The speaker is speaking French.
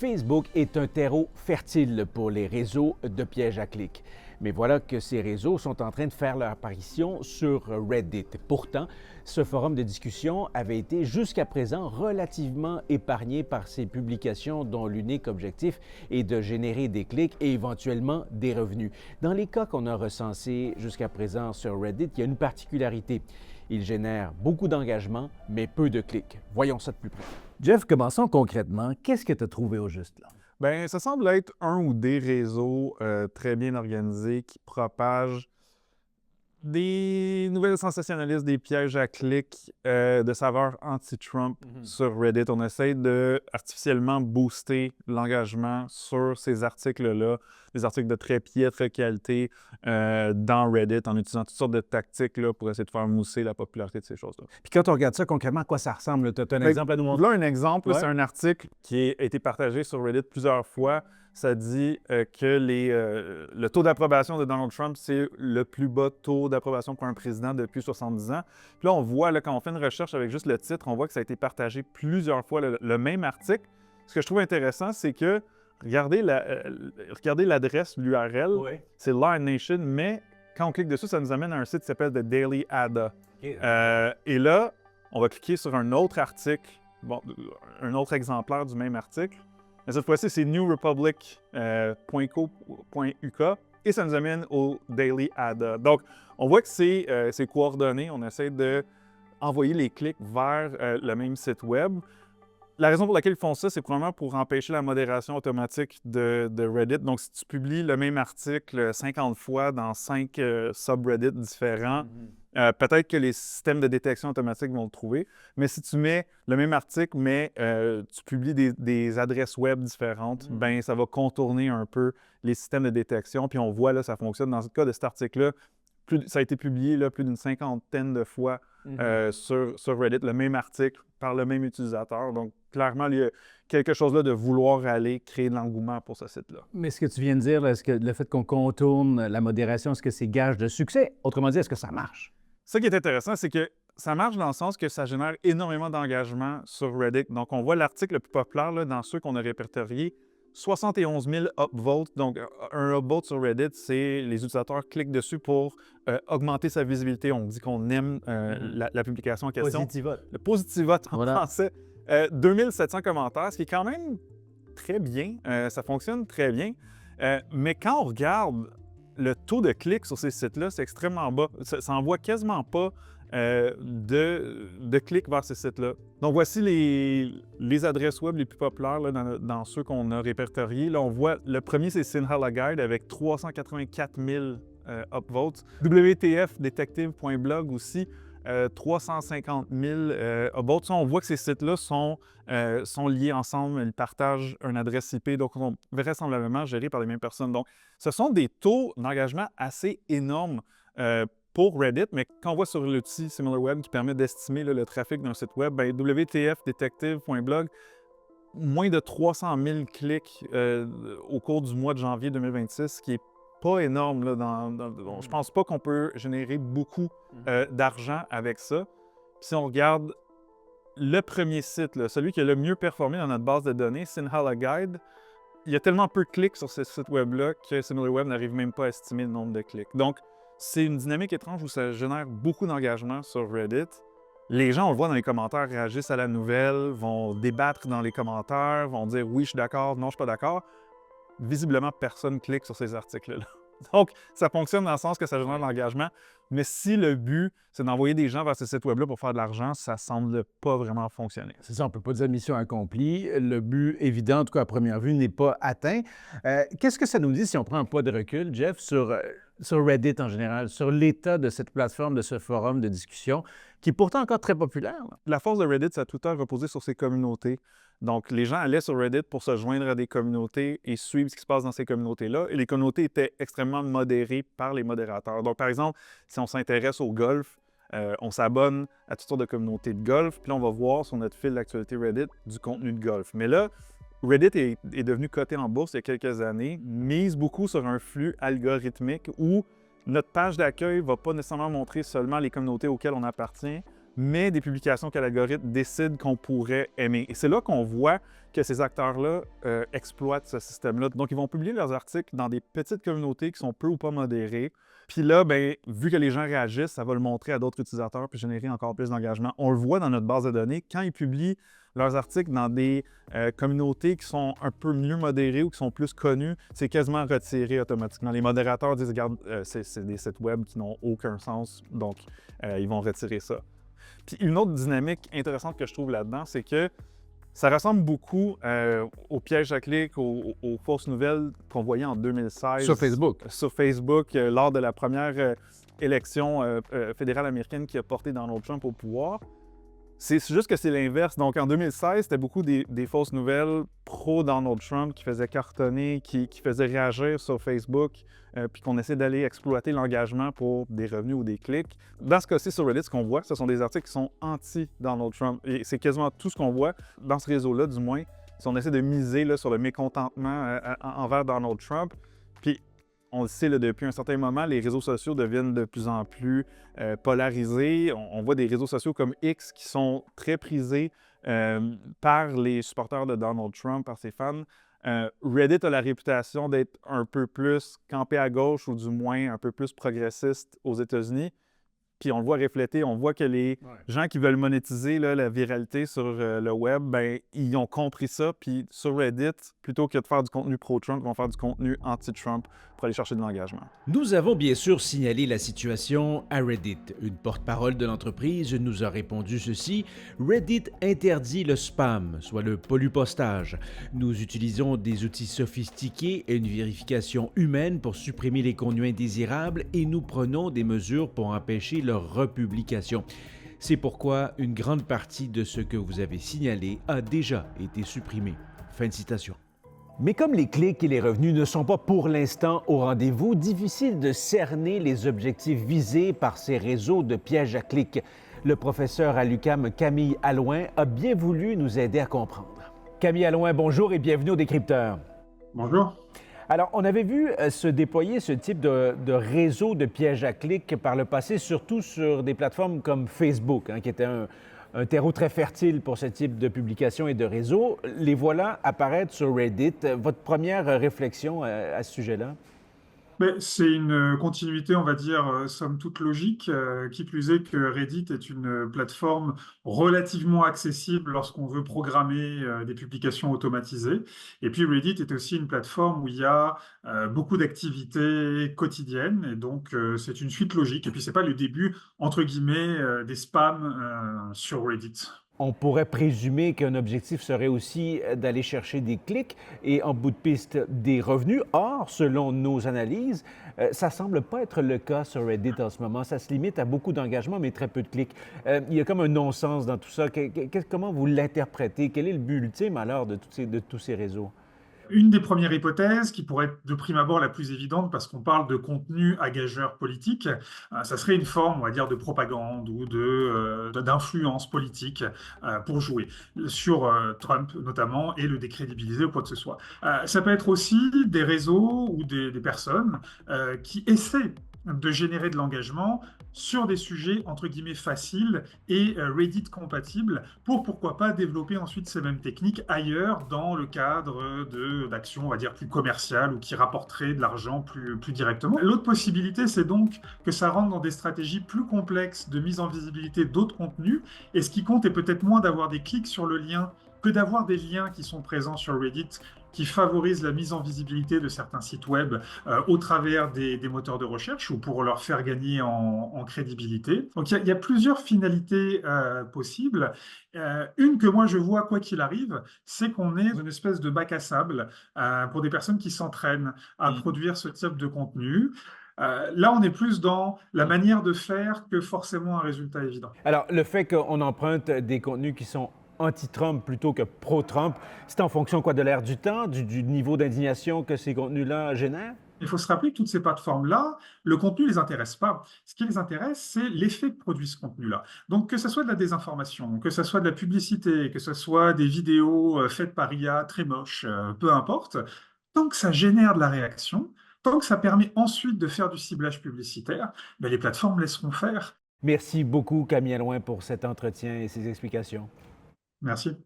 Facebook est un terreau fertile pour les réseaux de pièges à clics. Mais voilà que ces réseaux sont en train de faire leur apparition sur Reddit. Pourtant, ce forum de discussion avait été jusqu'à présent relativement épargné par ces publications dont l'unique objectif est de générer des clics et éventuellement des revenus. Dans les cas qu'on a recensés jusqu'à présent sur Reddit, il y a une particularité. Il génère beaucoup d'engagement, mais peu de clics. Voyons ça de plus près. Jeff, commençons concrètement. Qu'est-ce que tu as trouvé au juste là? Bien, ça semble être un ou des réseaux très bien organisés qui propagent des nouvelles sensationnalistes, des pièges à clics de saveur anti-Trump sur Reddit. On essaie de artificiellement booster l'engagement sur ces articles-là, des articles de très piètre qualité dans Reddit en utilisant toutes sortes de tactiques là, pour essayer de faire mousser la popularité de ces choses-là. Puis quand on regarde ça concrètement, à quoi ça ressemble? Tu as un exemple à nous montrer? Là, un exemple, Ouais. c'est un article qui a été partagé sur Reddit plusieurs fois. Ça dit que le taux d'approbation de Donald Trump, c'est le plus bas taux d'approbation pour un président depuis 70 ans. Puis là, on voit, là, quand on fait une recherche avec juste le titre, on voit que ça a été partagé plusieurs fois, le même article. Ce que je trouve intéressant, c'est que, regardez l'adresse, l'URL, Oui. c'est Lion Nation, mais quand on clique dessus, ça nous amène à un site qui s'appelle The Daily Ada. OK. Et là, on va cliquer sur un autre article, un autre exemplaire du même article. Mais cette fois-ci, c'est newrepublic.co.uk et ça nous amène au Daily Ada. Donc, on voit que c'est coordonné. On essaie d'envoyer les clics vers le même site web. La raison pour laquelle ils font ça, c'est probablement pour empêcher la modération automatique de Reddit. Donc, si tu publies le même article 50 fois dans 5 subreddits différents, peut-être que les systèmes de détection automatique vont le trouver. Mais si tu mets le même article, mais tu publies des adresses web différentes, ben ça va contourner un peu les systèmes de détection. Puis on voit, là, ça fonctionne. Dans le cas de cet article-là, ça a été publié là, plus d'une 50aine de fois sur Reddit, le même article par le même utilisateur. Donc, clairement, il y a quelque chose là de vouloir aller créer de l'engouement pour ce site-là. Mais ce que tu viens de dire, là, est-ce que le fait qu'on contourne la modération, est-ce que c'est gage de succès? Autrement dit, est-ce que ça marche? Ce qui est intéressant, c'est que ça marche dans le sens que ça génère énormément d'engagement sur Reddit. Donc, on voit l'article le plus populaire là, dans ceux qu'on a répertoriés, 71 000 upvotes. Donc, un upvote sur Reddit, c'est les utilisateurs cliquent dessus pour augmenter sa visibilité. On dit qu'on aime la publication en question. Positivote. Le positivote en Voilà. français. 2700 commentaires, ce qui est quand même très bien. Ça fonctionne très bien. Mais quand on regarde le taux de clics sur ces sites-là, c'est extrêmement bas. Ça envoie quasiment pas de clics vers ces sites-là. Donc, voici les adresses web les plus populaires là, dans ceux qu'on a répertoriés. Là, on voit, le premier, c'est Sinhala Guide avec 384 000 upvotes. WTFdetective.blog aussi, 350 000 upvotes. On voit que ces sites-là sont liés ensemble. Ils partagent une adresse IP, donc sont vraisemblablement gérés par les mêmes personnes. Donc, ce sont des taux d'engagement assez énormes pour Reddit, mais quand on voit sur l'outil SimilarWeb qui permet d'estimer le trafic d'un site web, ben, WTFdetective.blog, moins de 300 000 clics au cours du mois de janvier 2026, ce qui est pas énorme. Là, je pense pas qu'on peut générer beaucoup d'argent avec ça. Puis si on regarde le premier site, là, celui qui a le mieux performé dans notre base de données, Sinhala Guide, il y a tellement peu de clics sur ce site web-là que SimilarWeb n'arrive même pas à estimer le nombre de clics. Donc, c'est une dynamique étrange où ça génère beaucoup d'engagement sur Reddit. Les gens, on le voit dans les commentaires, réagissent à la nouvelle, vont débattre dans les commentaires, vont dire « oui, je suis d'accord, non, je suis pas d'accord ». Visiblement, personne clique sur ces articles-là. Donc, ça fonctionne dans le sens que ça génère de l'engagement. Mais si le but, c'est d'envoyer des gens vers ce site web-là pour faire de l'argent, ça semble pas vraiment fonctionner. C'est ça, on ne peut pas dire mission accomplie. Le but évident, en tout cas à première vue, n'est pas atteint. Qu'est-ce que ça nous dit si on prend un pas de recul, Jeff, sur Reddit en général, sur l'état de cette plateforme, de ce forum de discussion, qui est pourtant encore très populaire? Là? La force de Reddit, ça a tout le temps reposé sur ses communautés. Donc, les gens allaient sur Reddit pour se joindre à des communautés et suivre ce qui se passe dans ces communautés-là. Et les communautés étaient extrêmement modérées par les modérateurs. Donc, par exemple, si on s'intéresse au golf, on s'abonne à toutes sortes de communautés de golf, puis là, on va voir sur notre fil d'actualité Reddit du contenu de golf. Mais là, Reddit est devenu coté en bourse il y a quelques années, mise beaucoup sur un flux algorithmique où notre page d'accueil ne va pas nécessairement montrer seulement les communautés auxquelles on appartient, mais des publications que l'algorithme décide qu'on pourrait aimer. Et c'est là qu'on voit que ces acteurs-là exploitent ce système-là. Donc, ils vont publier leurs articles dans des petites communautés qui sont peu ou pas modérées. Puis là, ben, vu que les gens réagissent, ça va le montrer à d'autres utilisateurs puis générer encore plus d'engagement. On le voit dans notre base de données. Quand ils publient leurs articles dans des communautés qui sont un peu mieux modérées ou qui sont plus connues, c'est quasiment retiré automatiquement. Les modérateurs disent, regarde, c'est des sites web qui n'ont aucun sens, donc ils vont retirer ça. Puis une autre dynamique intéressante que je trouve là-dedans, c'est que ça ressemble beaucoup au piège à clics, aux fausses nouvelles qu'on voyait en 2016. Sur Facebook. Sur Facebook, lors de la première élection fédérale américaine qui a porté Donald Trump au pouvoir. C'est juste que c'est l'inverse. Donc, en 2016, c'était beaucoup des fausses nouvelles pro-Donald Trump qui faisaient cartonner, qui faisaient réagir sur Facebook, puis qu'on essaie d'aller exploiter l'engagement pour des revenus ou des clics. Dans ce cas-ci, sur Reddit, ce qu'on voit, ce sont des articles qui sont anti-Donald Trump. Et c'est quasiment tout ce qu'on voit dans ce réseau-là, du moins, si on essaie de miser là, sur le mécontentement envers Donald Trump. Puis, on le sait, là, depuis un certain moment, les réseaux sociaux deviennent de plus en plus polarisés. On voit des réseaux sociaux comme X qui sont très prisés par les supporters de Donald Trump, par ses fans. Reddit a la réputation d'être un peu plus campé à gauche ou du moins un peu plus progressiste aux États-Unis. Puis on le voit refléter, on voit que les gens qui veulent monétiser là, la viralité sur le web, ben, ils ont compris ça. Puis sur Reddit, plutôt que de faire du contenu pro-Trump, ils vont faire du contenu anti-Trump pour aller chercher de l'engagement. Nous avons bien sûr signalé la situation à Reddit. Une porte-parole de l'entreprise nous a répondu ceci: Reddit interdit le spam, soit le pollupostage. Nous utilisons des outils sophistiqués et une vérification humaine pour supprimer les contenus indésirables et nous prenons des mesures pour empêcher leur republication. C'est pourquoi une grande partie de ce que vous avez signalé a déjà été supprimé. Fin de citation. Mais comme les clics et les revenus ne sont pas pour l'instant au rendez-vous, difficile de cerner les objectifs visés par ces réseaux de pièges à clics. Le professeur à l'UQAM, Camille Allouin, a bien voulu nous aider à comprendre. Camille Allouin, bonjour et bienvenue au Décrypteur. Bonjour. Alors, on avait vu se déployer ce type de réseau de pièges à clics par le passé, surtout sur des plateformes comme Facebook, qui était un terreau très fertile pour ce type de publication et de réseau. Les voilà apparaître sur Reddit. Votre première réflexion à ce sujet-là? C'est une continuité, on va dire, somme toute logique, qui plus est que Reddit est une plateforme relativement accessible lorsqu'on veut programmer des publications automatisées. Et puis Reddit est aussi une plateforme où il y a beaucoup d'activités quotidiennes, et donc c'est une suite logique. Et puis c'est pas le début, entre guillemets, des spams sur Reddit. On pourrait présumer qu'un objectif serait aussi d'aller chercher des clics et en bout de piste des revenus. Or, selon nos analyses, ça semble pas être le cas sur Reddit en ce moment. Ça se limite à beaucoup d'engagement, mais très peu de clics. Il y a comme un non-sens dans tout ça. Comment vous l'interprétez? Quel est le but ultime alors de tous ces réseaux? Une des premières hypothèses, qui pourrait être de prime abord la plus évidente parce qu'on parle de contenu à gageur politique, ça serait une forme, on va dire, de propagande ou d'influence politique pour jouer sur Trump notamment et le décrédibiliser ou quoi que ce soit. Ça peut être aussi des réseaux ou des personnes qui essaient de générer de l'engagement sur des sujets entre guillemets faciles et Reddit compatibles pour pourquoi pas développer ensuite ces mêmes techniques ailleurs dans le cadre d'actions on va dire plus commerciales ou qui rapporteraient de l'argent plus directement. L'autre possibilité, c'est donc que ça rentre dans des stratégies plus complexes de mise en visibilité d'autres contenus, et ce qui compte est peut-être moins d'avoir des clics sur le lien que d'avoir des liens qui sont présents sur Reddit qui favorisent la mise en visibilité de certains sites web au travers des moteurs de recherche ou pour leur faire gagner en crédibilité. Donc il y a plusieurs finalités possibles. Une que moi je vois quoi qu'il arrive, c'est qu'on est dans une espèce de bac à sable pour des personnes qui s'entraînent à produire ce type de contenu. Là, on est plus dans la manière de faire que forcément un résultat évident. Alors, le fait qu'on emprunte des contenus qui sont anti-Trump plutôt que pro-Trump, c'est en fonction quoi, de l'ère du temps, du niveau d'indignation que ces contenus-là génèrent? Il faut se rappeler que toutes ces plateformes-là, le contenu ne les intéresse pas. Ce qui les intéresse, c'est l'effet que produit ce contenu-là. Donc, que ce soit de la désinformation, que ce soit de la publicité, que ce soit des vidéos faites par IA très moches, peu importe, tant que ça génère de la réaction, tant que ça permet ensuite de faire du ciblage publicitaire, les plateformes laisseront faire. Merci beaucoup, Camille Alouin, pour cet entretien et ces explications. Merci.